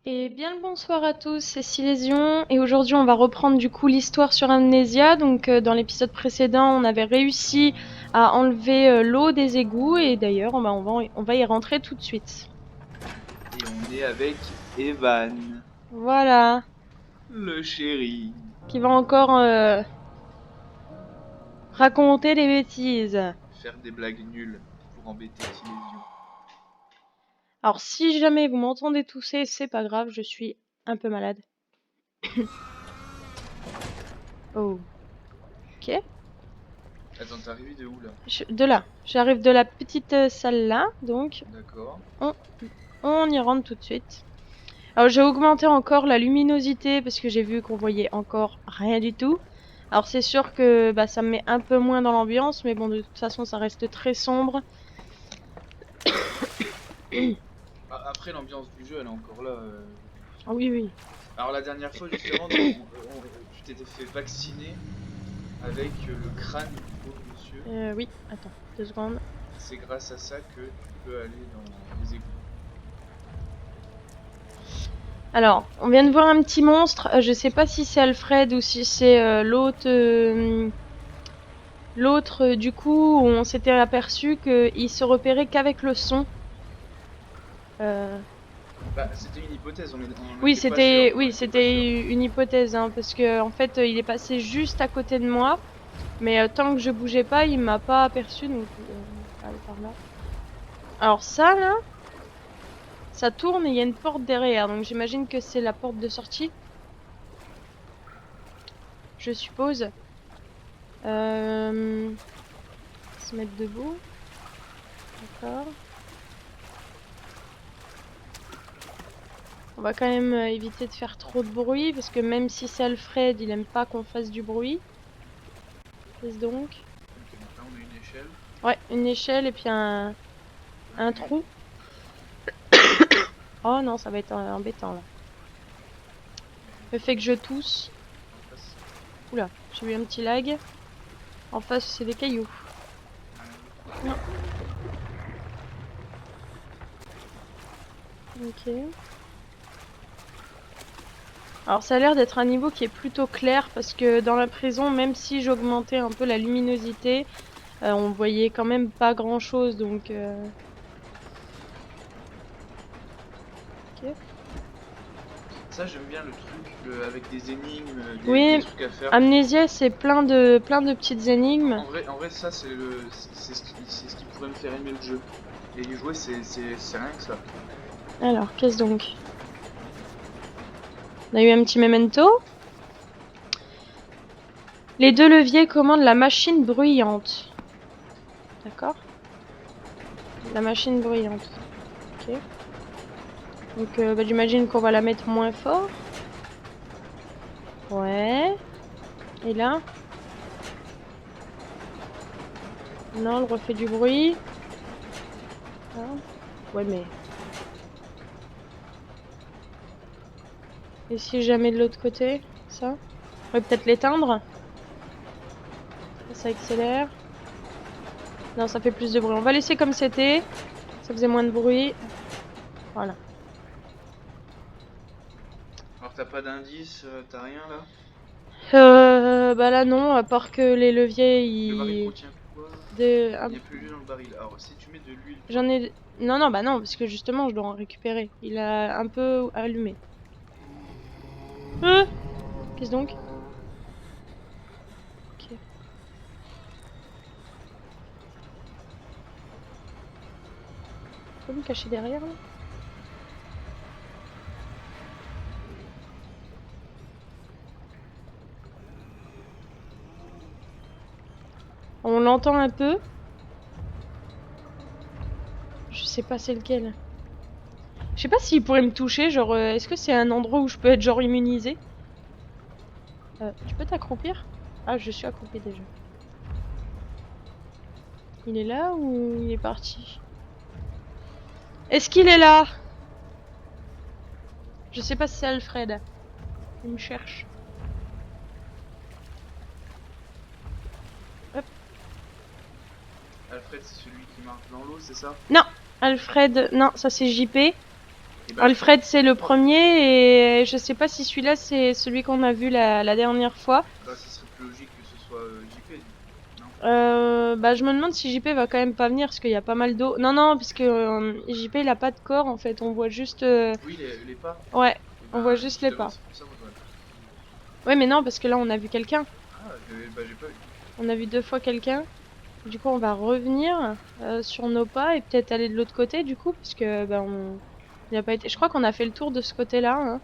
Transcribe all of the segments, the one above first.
Et bien le bonsoir à tous, c'est Silésion et aujourd'hui on va reprendre du coup l'histoire sur Amnésia. Donc dans l'épisode précédent on avait réussi à enlever l'eau des égouts et d'ailleurs on va y rentrer tout de suite. Et on est avec Evan, Voilà, le chéri. qui va encore raconter des bêtises. Faire des blagues nulles pour embêter Silésion. Alors si jamais vous m'entendez tousser, c'est pas grave, je suis un peu malade. Oh, ok. Attends, t'es arrivé de où là? De là, j'arrive de la petite salle là, donc D'accord. on y rentre tout de suite. Alors j'ai augmenté encore la luminosité parce que j'ai vu qu'on voyait encore rien du tout. Alors c'est sûr que ça me met un peu moins dans l'ambiance, mais bon de toute façon ça reste très sombre. Après, l'ambiance du jeu, elle est encore là. Ah oui oui. Alors la dernière fois, justement, tu t'étais fait vacciner avec le crâne du pauvre monsieur. Oui, attends, 2 secondes. C'est grâce à ça que tu peux aller dans les égouts. Alors, on vient de voir un petit monstre. Je sais pas si c'est Alfred ou si c'est l'autre. L'autre, du coup, où on s'était aperçu qu'il se repérait qu'avec le son. Bah, c'était une hypothèse, on Oui, n'était pas sûr. c'était une hypothèse, hein, parce que en fait, il est passé juste à côté de moi, mais tant que je bougeais pas, il m'a pas aperçu, donc on va aller par là. Alors ça, là, ça tourne et il y a une porte derrière, donc j'imagine que c'est la porte de sortie. Je suppose. Se mettre debout. D'accord. On va quand même éviter de faire trop de bruit, parce que même si c'est Alfred, il aime pas qu'on fasse du bruit. Qu'est-ce donc? Donc là, on a une échelle. Ouais, une échelle et puis un trou. Oh non, ça va être embêtant là. Le fait que je tousse. Oula, j'ai eu un petit lag. En face, c'est des cailloux. Non. Ok. Alors ça a l'air d'être un niveau qui est plutôt clair parce que dans la prison, même si j'augmentais un peu la luminosité, on voyait quand même pas grand chose donc... Ok. Ça, j'aime bien le truc avec des énigmes, Oui, des trucs à faire. Amnésia, c'est plein de petites énigmes. En vrai, ça, c'est ce qui pourrait me faire aimer le jeu. Et y jouer, c'est rien que ça. Alors, qu'est-ce donc? On a eu un petit memento. Les 2 leviers commandent la machine bruyante. D'accord? La machine bruyante. Ok. Donc, j'imagine qu'on va la mettre moins fort. Ouais. Et là? Non, elle refait du bruit. Ah. Ouais, mais... Et si jamais de l'autre côté? Ça? On pourrait peut-être l'éteindre? Ça accélère. Non, ça fait plus de bruit. On va laisser comme c'était. Ça faisait moins de bruit. Voilà. Alors, t'as pas d'indice, t'as rien là? Bah là non, à part que les leviers, Le baril ils... contient quoi? De... Il n'y a plus d'huile dans le baril. Alors, si tu mets de l'huile, toi. J'en ai... Non, non, bah non, parce que justement, je dois en récupérer. Il a un peu allumé. Qu'est-ce donc? Ok. Tu peux me cacher derrière, là? On l'entend un peu. Je sais pas c'est lequel. Je sais pas s'il pourrait me toucher, genre, est-ce que c'est un endroit où je peux être genre immunisé? Tu peux t'accroupir? Ah, je suis accroupie déjà. Il est là ou il est parti? Est-ce qu'il est là? Je sais pas si c'est Alfred. Il me cherche. Alfred, c'est celui qui marche dans l'eau, c'est ça? Non, Alfred, non, ça c'est JP. Et bah, Alfred c'est le premier et je sais pas si celui-là c'est celui qu'on a vu la dernière fois. Bah, ça serait plus logique que ce soit JP, non? Bah je me demande si JP va quand même pas venir parce qu'il y a pas mal d'eau. Non, non, parce que JP il a pas de corps en fait, on voit juste... Oui, les pas. Ouais, Et on bah, voit juste les justement, pas. c'est pour ça qu'on doit... Ouais mais non, parce que là on a vu quelqu'un. Ah, bah j'ai pas vu. On a vu 2 fois quelqu'un. Du coup on va revenir sur nos pas et peut-être aller de l'autre côté du coup, puisque bah on... Il a pas été... Je crois qu'on a fait le tour de ce côté-là, hein.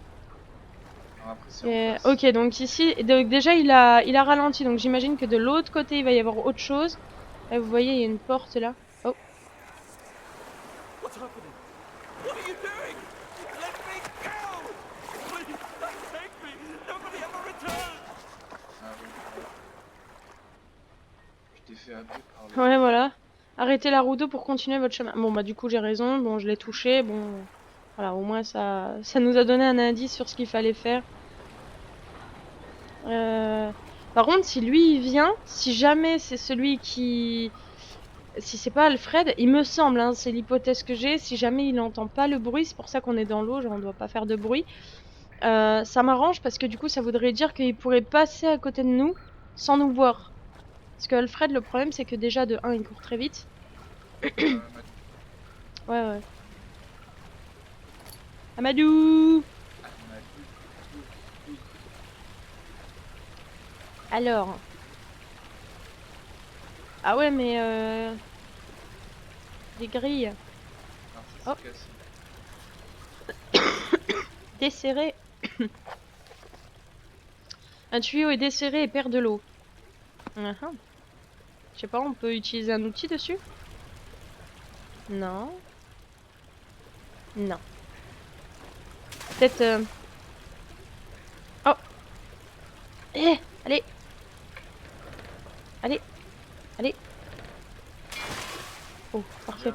Alors après, c'est en face. Ok, donc ici, donc déjà il a ralenti, donc j'imagine que de l'autre côté il va y avoir autre chose. Là, vous voyez, il y a une porte là. Oh, What's happening? What are you doing? Let me go! Please, don't take me! Nobody ever returns! Ah bon. Je t'ai fait happer par le... ouais, voilà. Arrêtez la roue d'eau pour continuer votre chemin. Bon, bah du coup j'ai raison, bon je l'ai touché, bon... Voilà, au moins ça nous a donné un indice sur ce qu'il fallait faire. Par contre, si lui il vient, si jamais c'est celui qui... Si c'est pas Alfred, il me semble, hein, c'est l'hypothèse que j'ai, si jamais il n'entend pas le bruit, c'est pour ça qu'on est dans l'eau, genre on doit pas faire de bruit. Ça m'arrange parce que du coup ça voudrait dire qu'il pourrait passer à côté de nous sans nous voir. Parce que Alfred, le problème c'est que déjà de 1 il court très vite. Ouais, ouais. Amadou! Alors. Ah ouais, mais des grilles. Ah, Oh. Desserré. Un tuyau est desserré et perd de l'eau. Je sais pas, on peut utiliser un outil dessus? Non. Non. Peut-être... Oh! Eh! Allez! Allez! Allez! Oh, parfait.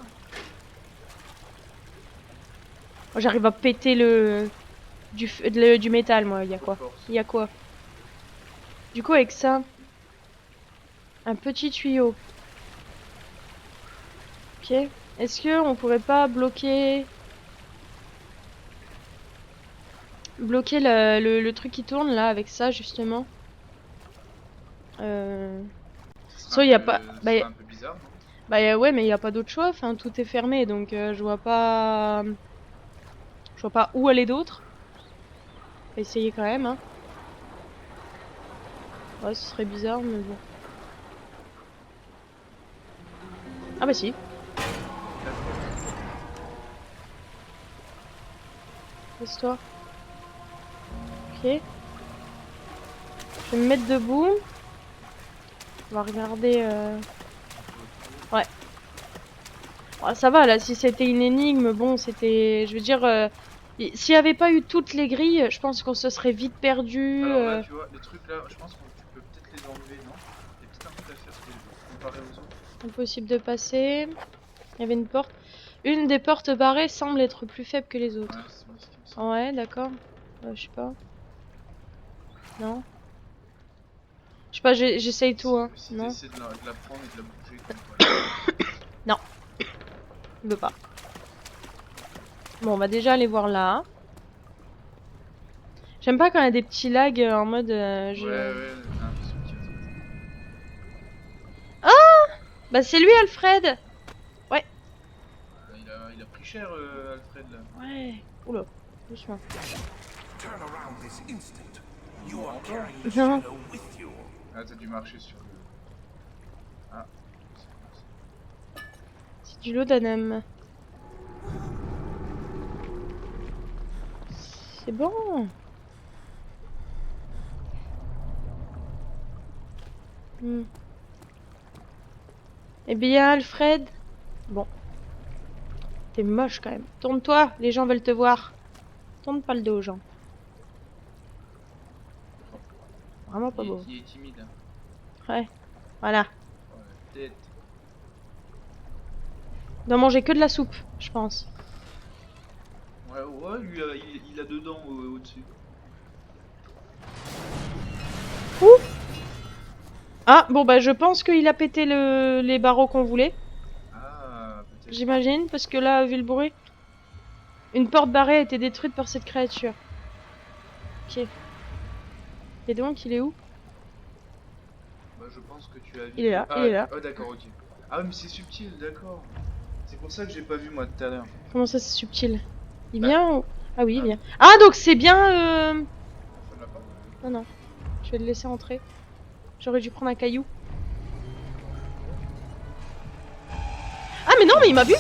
Oh, j'arrive à péter du métal, moi. Il y a quoi? Il y a quoi? Du coup, avec ça... Un petit tuyau. Ok. Est-ce que on pourrait pas bloquer... Bloquer le truc qui tourne, là, avec ça, justement? Soit il y a pas... Bah, un peu bizarre, non? Bah ouais, mais il y a pas d'autre choix. Enfin, tout est fermé, donc je vois pas... Je vois pas où aller d'autre. On va essayer quand même, hein. Ouais, ce serait bizarre, mais bon. Ah bah si. Laisse-toi. Ok. Je vais me mettre debout. On va regarder... Ouais. Oh, ça va, là, si c'était une énigme, bon, c'était... Je veux dire... S'il n'y avait pas eu toutes les grilles, je pense qu'on se serait vite perdu. Alors là, tu vois, les trucs là, je pense que tu peux peut-être les enlever, non? Il y a peut-être un truc à faire comparé aux autres. Impossible de passer. Il y avait une porte. Une des portes barrées semble être plus faible que les autres. Ouais, c'est bien ce qui me semble. Ouais, d'accord. Je sais pas. Non. Je sais pas, j'essaye tout, hein. Si Non. t'essaies de la prendre et de la bouger comme quoi. Non. Il veut pas. Bon, on va déjà aller voir là. J'aime pas quand il y a des petits lags en mode... Ouais, j'ai l'impression qu'il y a trop. Ah! Bah c'est lui, Alfred! Ouais. Il a pris cher, Alfred, là. Ouais. Oula, doucement. Turn around this instant. You are carrying the Non. shadow with you. Ah, t'as dû marcher sur le... Ah. C'est du laudanum. C'est bon. Eh bien, Alfred... Bon. T'es moche quand même. Tourne-toi, les gens veulent te voir. Tourne pas le dos aux gens. Vraiment pas beau. Il est timide. Hein. Ouais. Voilà. Ouais, tête. Il doit manger que de la soupe, je pense. Ouais, lui, il a deux dents au-dessus. Ouh! Ah, bon bah je pense qu'il a pété les barreaux qu'on voulait. j'imagine, parce que là, vu le bruit, une porte barrée a été détruite par cette créature. Ok. Et donc, il est où? Bah, je pense que tu as vu. Il est là, Ah, il est là. oh, d'accord, ok. Ah, mais c'est subtil, d'accord. C'est pour ça que j'ai pas vu moi tout à l'heure. Comment ça, c'est subtil? Il Bah, vient ou... Ah oui, il ah. vient. Ah, donc c'est bien... Ferme la porte. Non, non. Je vais le laisser entrer. J'aurais dû prendre un caillou. Ah, mais non, mais il m'a vu!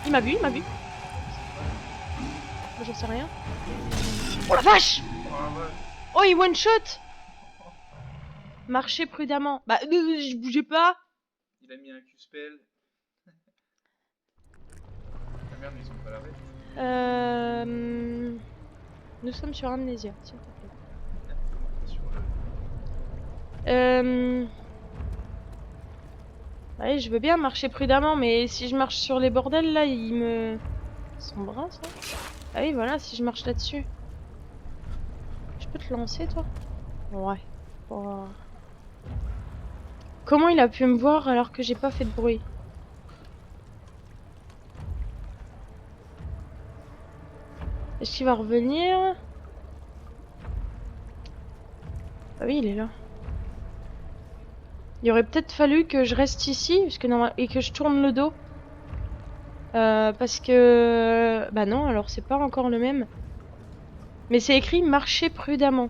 Il m'a vu, il m'a vu. Moi, j'en sais rien. Oh la vache! Oh, ouais. Oh, il one shot! Marchez prudemment. Bah, je bougeais pas. Il a mis un Q-spell. Ah merde, mais ils ont pas l'arrêt. Nous sommes sur Amnésia, s'il te plaît. Comment t'es sur le. Ouais, je veux bien marcher prudemment, mais si je marche sur les bordels, là, il me... Son bras, ça? Ah oui, voilà, si je marche là-dessus. Je peux te lancer, toi? Ouais. Oh. Comment il a pu me voir alors que j'ai pas fait de bruit? Est-ce qu'il va revenir? Ah oui, il est là. Il aurait peut-être fallu que je reste ici et que je tourne le dos. Parce que... Bah non, alors c'est pas encore le même. Mais c'est écrit marcher prudemment.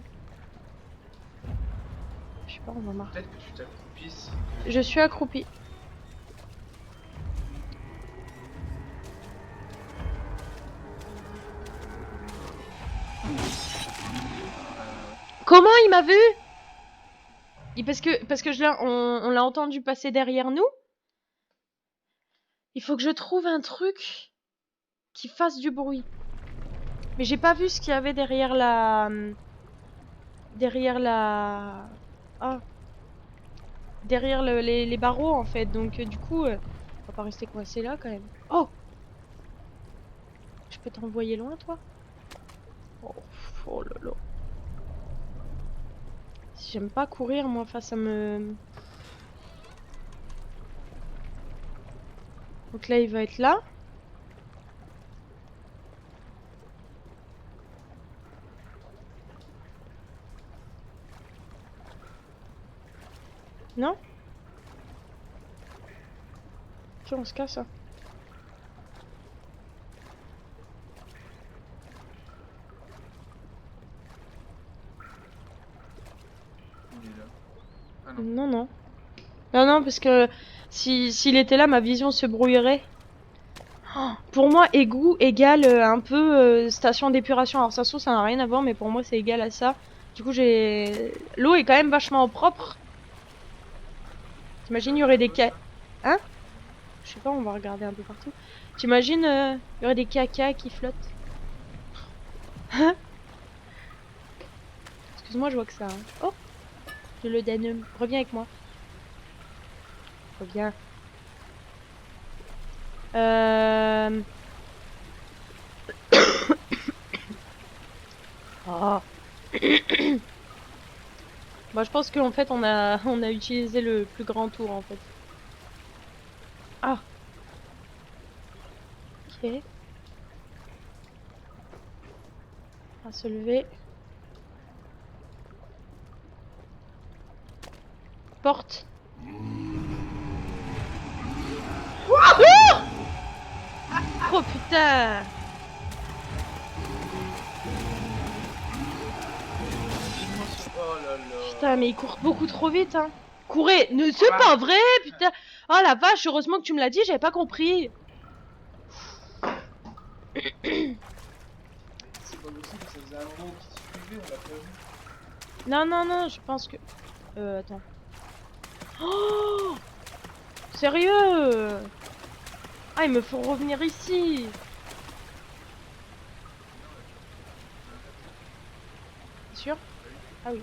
Je sais pas, on va marcher. Peut-être que tu t'accroupisses. Je suis accroupi. Comment il m'a vu? Parce que on l'a entendu passer derrière nous. Il faut que je trouve un truc qui fasse du bruit. Mais j'ai pas vu ce qu'il y avait derrière la... Derrière la... Ah. Derrière les barreaux, en fait. Donc, du coup, on va pas rester coincé là, quand même. Oh! Je peux t'envoyer loin, toi? Oh, oh là là. J'aime pas courir, moi, face à me... Donc là, il va être là. Non? Ok, on se casse, hein. Il est là. Ah non. Non, non. Non, non, parce que s'il était là, ma vision se brouillerait. Oh, pour moi, égout égale un peu station d'épuration. Alors ça se trouve, ça n'a rien à voir, mais pour moi, c'est égal à ça. Du coup, l'eau est quand même vachement propre. T'imagines, il y aurait des Hein? Je sais pas, on va regarder un peu partout. T'imagines, il y aurait des caca qui flottent. Hein? Excuse-moi, je vois que ça... Hein. Oh! J'ai le Danum. Reviens avec moi. Reviens. Oh. Moi, je pense qu'en fait, on a utilisé le plus grand tour, en fait. Ah. Ok. On va se lever. Porte. Oh putain! Oh là là. Putain, mais il court beaucoup trop vite, hein. Courez! Ne, c'est pas vrai, putain! Oh la vache, heureusement que tu me l'as dit, j'avais pas compris. C'est pas possible, ça faisait un moment qu'il suivait, on l'a pas vu. Non, non, non, je pense que... attends. Oh! Sérieux? Ah, il me faut revenir ici. C'est sûr? Ah oui.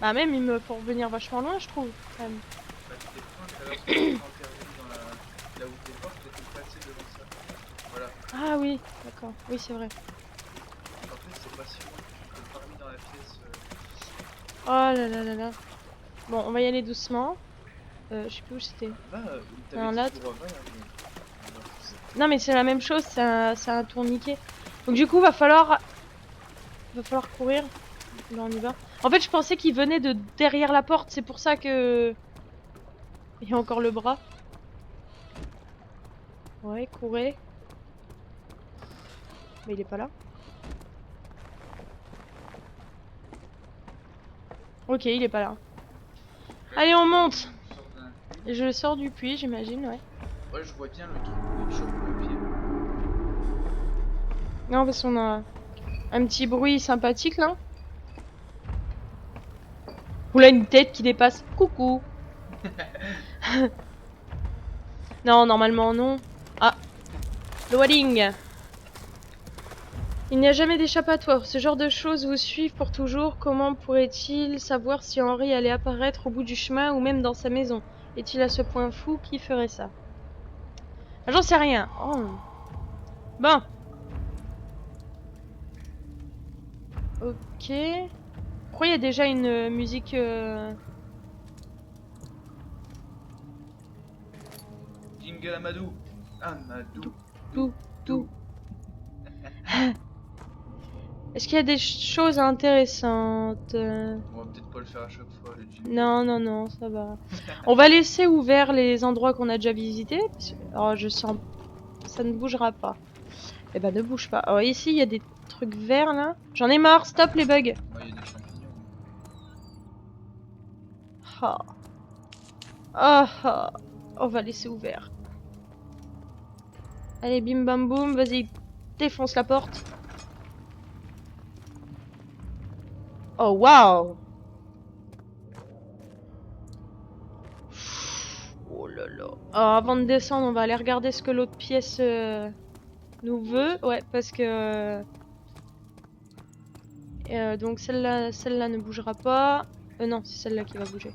Bah même, il me faut revenir vachement loin, je trouve, quand même. Bah, t'étais loin tout à l'heure, quand t'es intervenu dans la... là où t'es fort, t'étais passé devant ça. Voilà. Ah oui, d'accord. Oui, c'est vrai. En fait, c'est pas si loin que tu t'es pas remis dans la pièce. Oh là là là là. Bon, on va y aller doucement. Je sais plus où c'était. Va, Non, là, t'avais dit pour... Non mais c'est la même chose, c'est un tourniquet. Donc du coup va falloir courir. Là on y va. En fait je pensais qu'il venait de derrière la porte, c'est pour ça que... Il y a encore le bras. Ouais, courez. Mais il est pas là. Ok, il est pas là. Allez, on monte. Je sors du puits, j'imagine, ouais. Ouais, je vois bien le truc où il chope le pied. Non, parce qu'on a un petit bruit sympathique, là. Oula, une tête qui dépasse. Coucou. Non, normalement, non. Ah. Loading. Il n'y a jamais d'échappatoire. Ce genre de choses vous suivent pour toujours. Comment pourrait-il savoir si Henri allait apparaître au bout du chemin ou même dans sa maison? Est-il à ce point fou? Qui ferait ça? Ah, j'en sais rien. Oh. Bon. Ok. Pourquoi il y a déjà une musique... Jingle Amadou. Amadou. Tout. Est-ce qu'il y a des choses intéressantes? On va peut-être pas le faire à chaque fois, le jingle. Non, ça va. On va laisser ouverts les endroits qu'on a déjà visités. Oh, je sens... Ça ne bougera pas. Eh ben, ne bouge pas. Alors ici, il y a des trucs verts, là. J'en ai marre, stop les bugs. Ouais, il y a des champignons. Ah. Ah. On va laisser ouvert. Allez, bim bam boum, vas-y, défonce la porte. Oh, waouh! Oh là là. Alors, avant de descendre, on va aller regarder ce que l'autre pièce nous veut. Ouais, parce que... donc celle-là ne bougera pas. Non, c'est celle-là qui va bouger.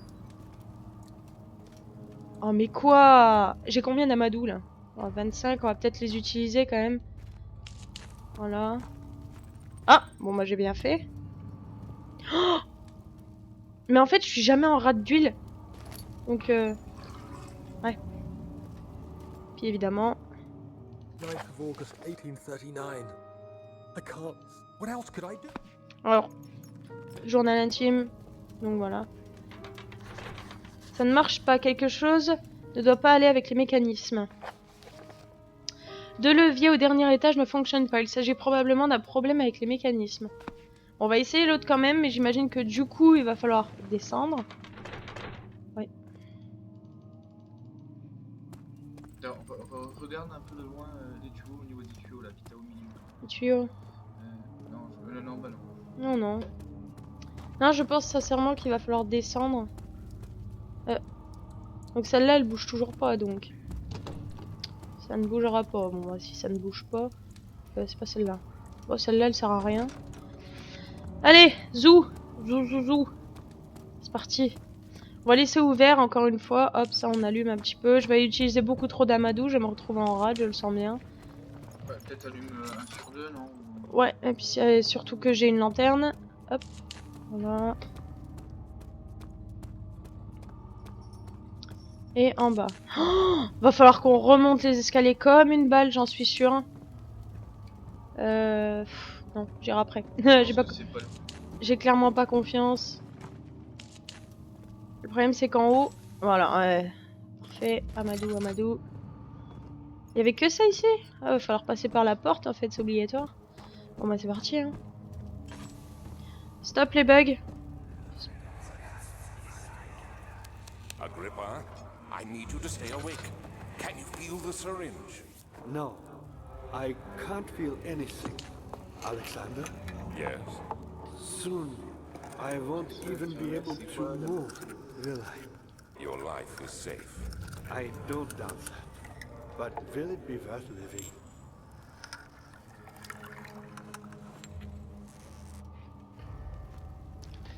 Oh, mais quoi? J'ai combien d'amadou, là? Oh, 25, on va peut-être les utiliser, quand même. Voilà. Ah! Bon, moi, j'ai bien fait. Oh, mais en fait, je suis jamais en rate d'huile. Donc, ouais. Puis évidemment... 9th of August 1839. I can't. What else could I do? Alors, journal intime. Donc voilà. Ça ne marche pas. Quelque chose ne doit pas aller avec les mécanismes. Deux leviers au dernier étage ne fonctionnent pas. Il s'agit probablement d'un problème avec les mécanismes. On va essayer l'autre quand même, mais j'imagine que du coup, il va falloir descendre. Ouais. Regarde un peu de loin les tuyaux, au niveau des tuyaux, là, vite au milieu. Les tuyaux. Non, bah non. Non. Non, je pense sincèrement qu'il va falloir descendre. Donc celle-là, elle bouge toujours pas, donc. Ça ne bougera pas. Bon, bah, si ça ne bouge pas, c'est pas celle-là. Bon, celle-là, elle sert à rien. Allez, zou. C'est parti. On va laisser ouvert encore une fois. Hop, ça on allume un petit peu. Je vais utiliser beaucoup trop d'amadou. Je vais me retrouver en rade, je le sens bien. Ouais, peut-être allume 1 sur 2, non? Ouais, et puis surtout que j'ai une lanterne. Hop, voilà. Et en bas. Oh, va falloir qu'on remonte les escaliers comme une balle, j'en suis sûre. Non, j'irai après. J'ai clairement pas confiance. Le problème c'est qu'en haut, voilà, ouais. Parfait, Amadou. Il y avait que ça ici? Ah, va falloir passer par la porte en fait, c'est obligatoire. Bon bah c'est parti hein. Stop les bugs. Agrippa, I need you to stay awake. Can you feel the syringe? No, I can't feel anything. Alexander, Yes. soon I won't even be able to move, will I? Your life is safe. I don't doubt that. But will it be worth living?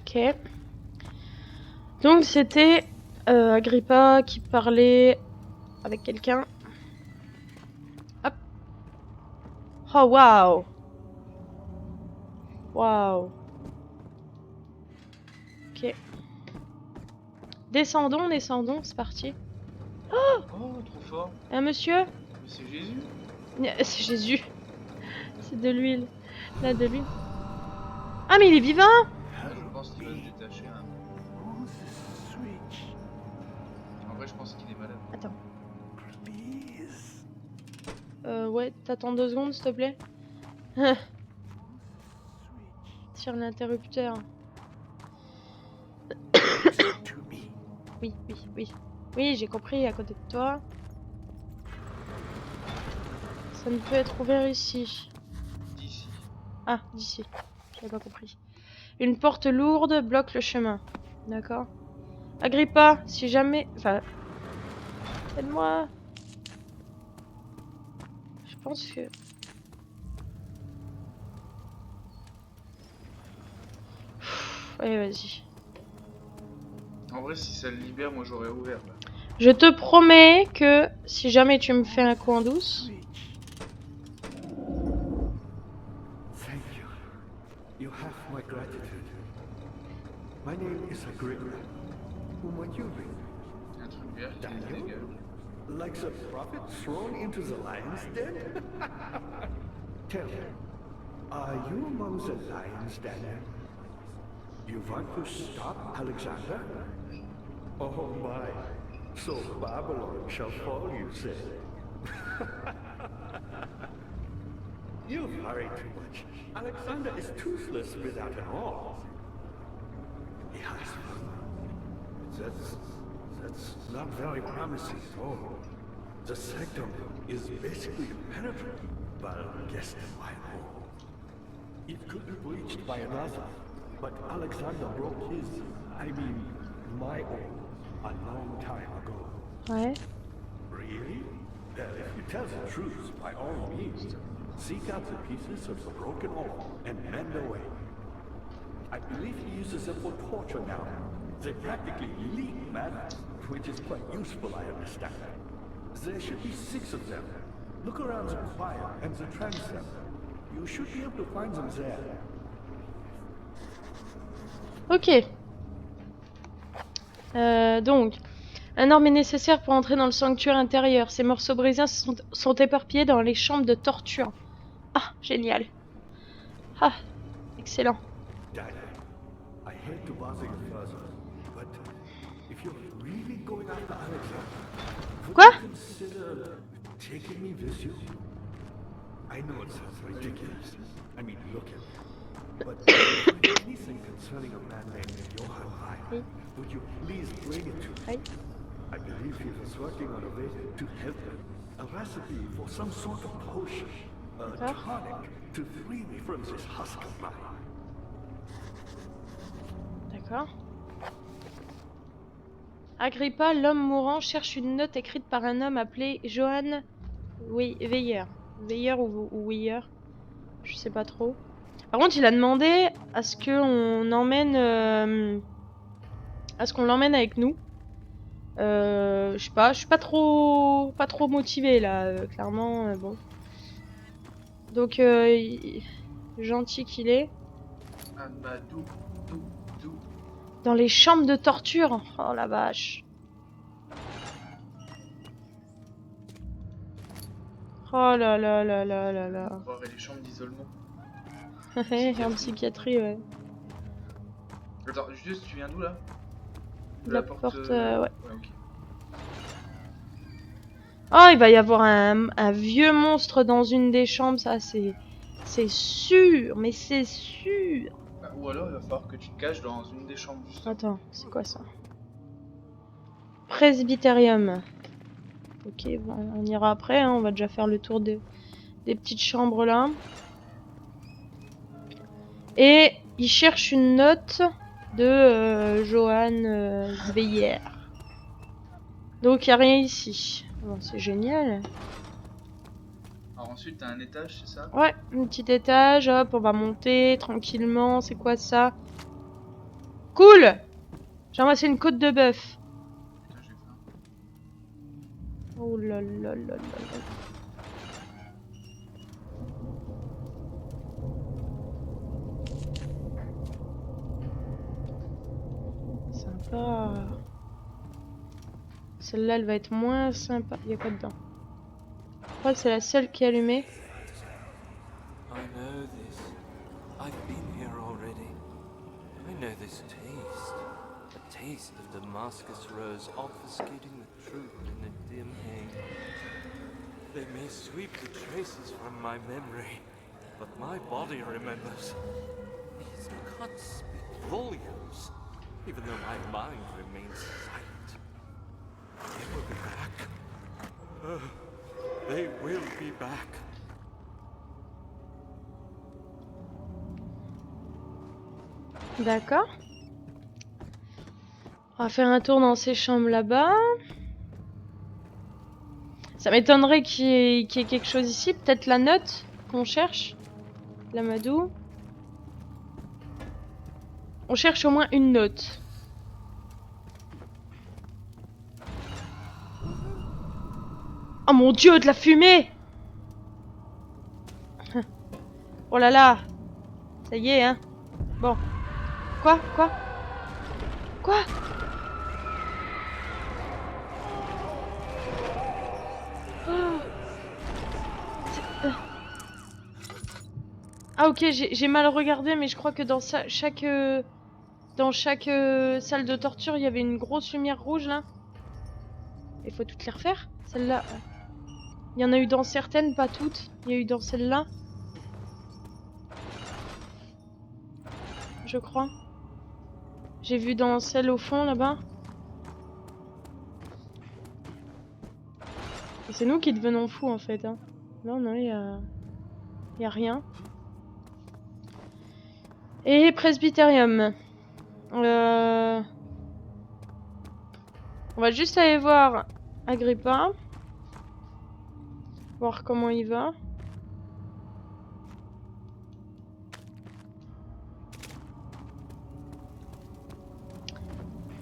Ok. Donc c'était Agrippa qui parlait avec quelqu'un. Hop. Oh waouh. Waouh. Ok. Descendons, c'est parti. Oh, trop fort. Un monsieur? Mais c'est Jésus. C'est Jésus. C'est de l'huile. Là, de l'huile. Ah, mais il est vivant! Je pense qu'il va se détacher. Hein. Who's this switch? En vrai, je pense qu'il est malade. Attends. Please. Ouais, t'attends 2 secondes, s'il te plaît. Switch. Tire l'interrupteur. Listen to me. Oui, oui, oui. Oui, j'ai compris, à côté de toi. Ça ne peut être ouvert ici. D'ici. Ah, d'ici. J'avais pas compris. Une porte lourde bloque le chemin. D'accord. Agrippa, si jamais... Enfin... Aide-moi. Je pense que... Allez, vas-y. En vrai, si ça le libère, moi j'aurais ouvert. Là. Je te promets que si jamais tu me fais un coup en douce... Switch. Thank you. You have my gratitude. My name is Agrippa. Who might you be? Un truc vert qui me Daniel? dégage. Like the prophet thrown into the lion's den? Tell me, are you among the lions, Daniel? You want to stop Alexander? Oh my, so Babylon shall fall, you say? You worry too much. Alexander is toothless without an arm. Yes, that's not very promising at all. The sanctum is basically impenetrable, but guess why more. It could be breached by another, but Alexander broke his, my own, a long time ago. Ouais. Really? Well, if you tell the truth, by all means, seek out the pieces of the broken arm and mend away. I believe he uses them for torture now. They practically leak matter, which is quite useful, I understand. There should be 6 of them. Look around the choir and the transept. You should be able to find them there. Ok. Donc, un arme est nécessaire pour entrer dans le sanctuaire intérieur. Ces morceaux brisés sont éparpillés dans les chambres de torture. Ah, génial. Ah, excellent. Daniel, I hate to bother you further, but if you're really going after Alexander, would Quoi? you consider taking me with you? I know it sounds ridiculous. I mean, look at me. But if you find anything concerning a man named Johann Rein, would you please bring it to me? Aïe. I believe he was working on a way to help him. A recipe for some sort of potion. A tonic to free me from this husk of mine. D'accord. Agrippa, l'homme mourant, cherche une note écrite par un homme appelé Johann Weyer. Weyer ou Weyer, je sais pas trop. Par contre, il a demandé à ce qu'on emmène, à ce qu'on l'emmène avec nous. Je sais pas, je suis pas trop motivée là, clairement. Bon. Donc, gentil qu'il est. Ah bah d'où. Dans les chambres de torture. Oh la vache. Oh là là là là là là. On va voir les chambres d'isolement. En psychiatrie, ouais. Attends, juste, tu viens d'où là? De La porte, ouais. Ouais, ok. Oh, il va y avoir un vieux monstre dans une des chambres, ça c'est sûr, mais c'est sûr. Bah, ou alors il va falloir que tu te caches dans une des chambres juste. Attends, c'est quoi ça? Presbyterium. Ok, bon, on ira après, hein, on va déjà faire le tour des petites chambres là. Et il cherche une note de Johann Weyer. Donc il n'y a rien ici. Bon, c'est génial. Alors ensuite t'as un étage, c'est ça? Ouais, un petit étage, hop, on va monter tranquillement. C'est quoi ça? Cool! J'ai ramassé une côte de bœuf. Putain, j'ai faim. Oh là là là là là. Sympa. Celle-là, elle va être moins sympa. Il y a quoi dedans? crois que c'est la seule qui est allumée. I know this. I've been here already. I know this taste. A taste of Damascus rose obfuscating the truth in a dim haze. They may sweep the traces from my memory, but my body remembers. These cuts speak volumes, even though my mind remains silent. They will be back. They will be back. D'accord. On va faire un tour dans ces chambres là-bas. Ça m'étonnerait qu'il y ait quelque chose ici. Peut-être la note qu'on cherche. L'amadou. On cherche au moins une note. Oh mon dieu, de la fumée! Oh là là! Ça y est, hein? Bon. Quoi? Quoi? Quoi? Oh. Ah ok, j'ai mal regardé, mais je crois que dans chaque salle de torture, il y avait une grosse lumière rouge là. Il faut toutes les refaire? Celle-là. Il y en a eu dans certaines, pas toutes. Il y a eu dans celle-là. Je crois. J'ai vu dans celle au fond là-bas. C'est nous qui devenons fous en fait. Hein. Non, non, il y a rien. Et Presbyterium. On va juste aller voir Agrippa. Voir comment il va.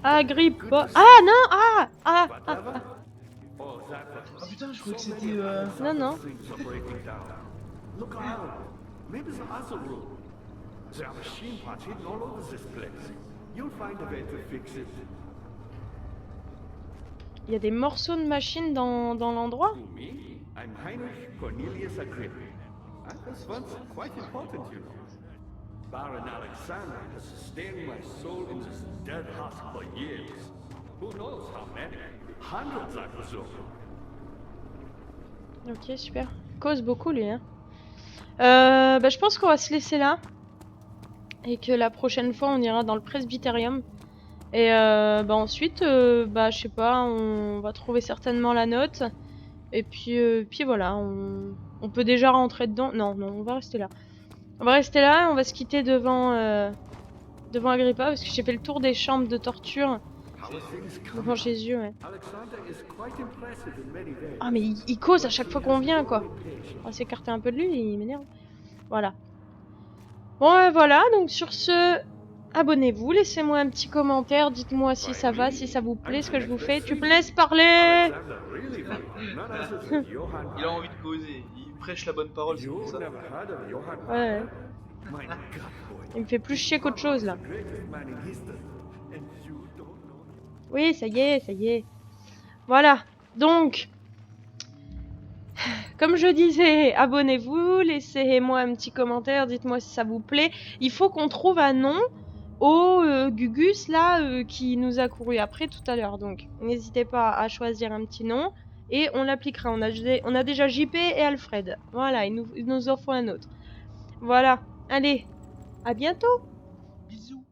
Agrippa. Ah non! Ah! Ah! Ah! Ah. Ah putain, je croyais que c'était. Non, non. Look around. Maybe there's other room. There are machine parts hidden all over this place. You'll find a way to fix it. Il y a des morceaux de machine dans l'endroit. To me, I'm Heinrich Cornelius Agrippa. I was once quite important, you know. Baron Alexander has sustained my soul in this dead husk for years. Who knows how many? Hundreds, I presume. Ok, super. Il cause beaucoup lui. Hein. Bah, je pense qu'on va se laisser là. Et que la prochaine fois, on ira dans le Presbyterium. Et bah, ensuite, bah, je sais pas, on va trouver certainement la note. Et puis voilà, on peut déjà rentrer dedans. Non, non, on va rester là. On va rester là, on va se quitter devant Agrippa. Parce que j'ai fait le tour des chambres de torture. Devant Jésus, ouais. Ah, mais il cause à chaque fois qu'on vient, quoi. On va s'écarter un peu de lui, il m'énerve. Voilà. Bon, voilà, donc sur ce, abonnez-vous, laissez-moi un petit commentaire, dites-moi si ça va, si ça vous plaît, ce que je vous fais. Tu me laisses parler? Il a envie de causer, il prêche la bonne parole, c'est pour ça. Ouais. Il me fait plus chier qu'autre chose, là. Oui, ça y est, ça y est. Voilà, donc, comme je disais, abonnez-vous, laissez-moi un petit commentaire, dites-moi si ça vous plaît. Il faut qu'on trouve un nom au Gugus, là, qui nous a couru après tout à l'heure. Donc, n'hésitez pas à choisir un petit nom et on l'appliquera. On a déjà JP et Alfred. Voilà, il nous en faut un autre. Voilà, allez, à bientôt. Bisous.